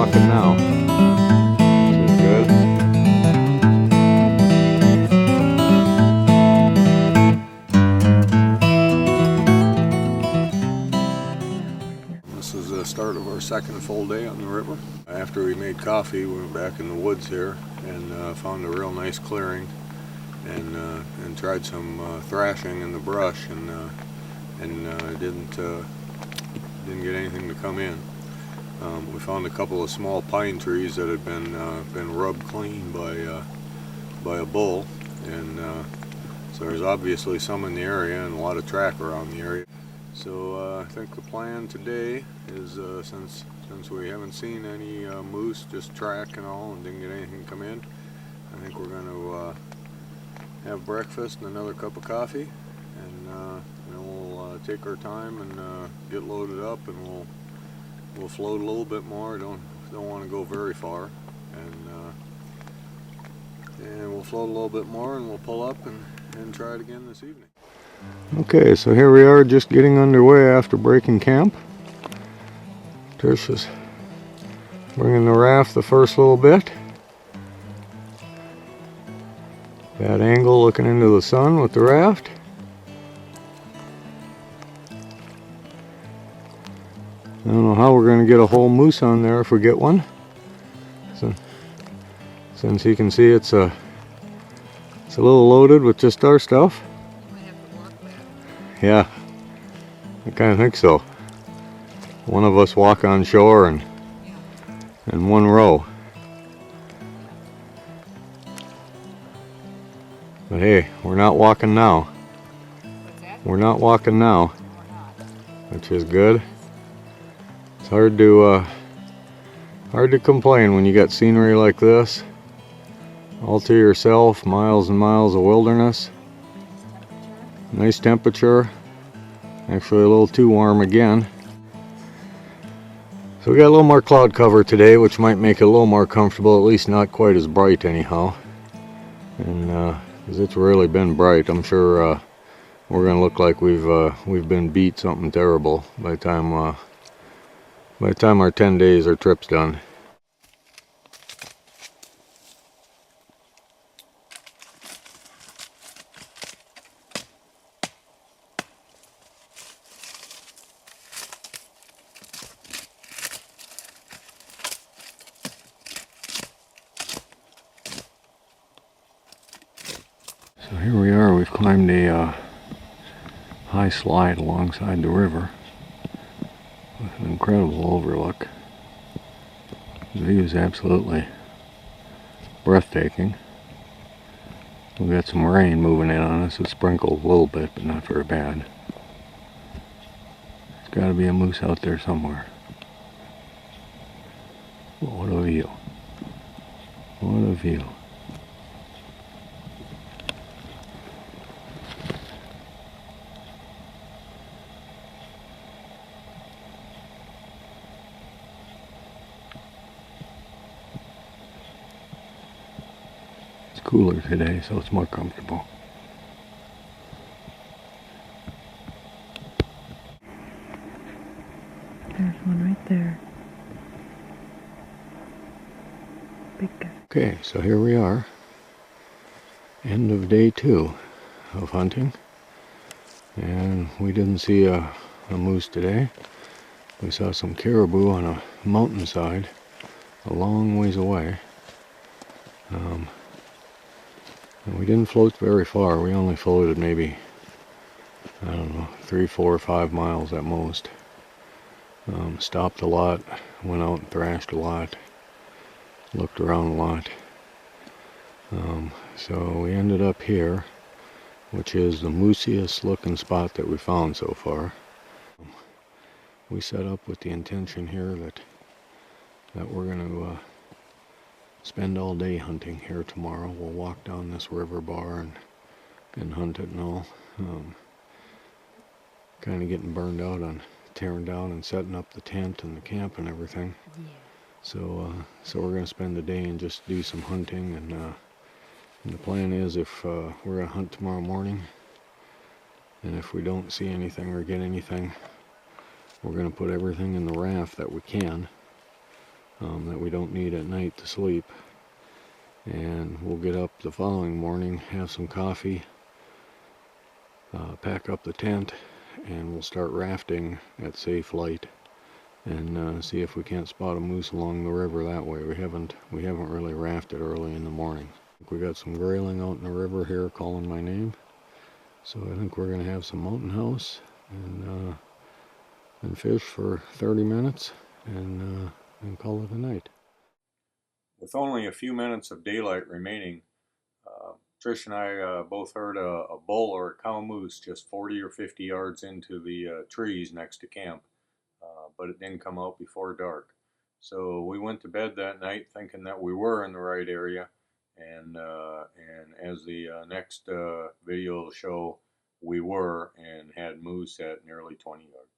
walking now. Which is good. This is the start of our second full day on the river. After we made coffee, we went back in the woods here and found a real nice clearing and tried some thrashing in the brush and didn't get anything to come in. We found a couple of small pine trees that had been rubbed clean by a bull, and so there's obviously some in the area and a lot of track around the area. So I think the plan today is since we haven't seen any moose, just track and all, and didn't get anything to come in, I think we're going to have breakfast and another cup of coffee, and then we'll take our time and get loaded up, and we'll float a little bit more. Don't want to go very far, and we'll float a little bit more, and we'll pull up and try it again this evening. Okay, so here we are just getting underway after breaking camp. Trish is bringing the raft the first little bit. Bad angle looking into the sun with the raft. I don't know how we're going to get a whole moose on there if we get one. So, since you can see it's a little loaded with just our stuff. Yeah, I kind of think so. One of us walk on shore and one row. But hey, we're not walking now. What's that? We're not walking now, We're not. which is good. It's hard to complain when you got scenery like this, all to yourself, miles and miles of wilderness. Nice temperature. Actually a little too warm again. So we got a little more cloud cover today, which might make it a little more comfortable, at least not quite as bright anyhow. And because it's really been bright, I'm sure we're gonna look like we've been beat something terrible by the time our 10 days or trip's done. So here we are, we've climbed a high slide alongside the river with an incredible overlook. The view is absolutely breathtaking. We've got some rain moving in on us. It sprinkled a little bit, but not very bad. There's got to be a moose out there somewhere. What a view. What a view. Cooler today, so it's more comfortable. There's one right there. Big guy. Okay, so here we are. End of day 2 of hunting. And we didn't see a moose today. We saw some caribou on a mountainside a long ways away. And we didn't float very far. We only floated maybe, I don't know, 3, 4, 5 miles at most. Stopped a lot, went out and thrashed a lot, looked around a lot. So we ended up here, which is the moosiest looking spot that we found so far. We set up with the intention here that we're going to spend all day hunting here tomorrow. We'll walk down this river bar and hunt it and all. Kind of getting burned out on tearing down and setting up the tent and the camp and everything. Yeah. So we're going to spend the day and just do some hunting, and the plan is if we're going to hunt tomorrow morning, and if we don't see anything or get anything, we're going to put everything in the raft that we can, that we don't need at night to sleep. And we'll get up the following morning, have some coffee, pack up the tent, and we'll start rafting at safe light and see if we can't spot a moose along the river that way. We haven't really rafted early in the morning. We got some grayling out in the river here calling my name, so I think we're gonna have some mountain house and fish for 30 minutes and call it a night. With only a few minutes of daylight remaining, Trish and I both heard a bull or a cow moose just 40 or 50 yards into the trees next to camp, but it didn't come out before dark. So we went to bed that night thinking that we were in the right area, and as the next video will show, we were and had moose at nearly 20 yards.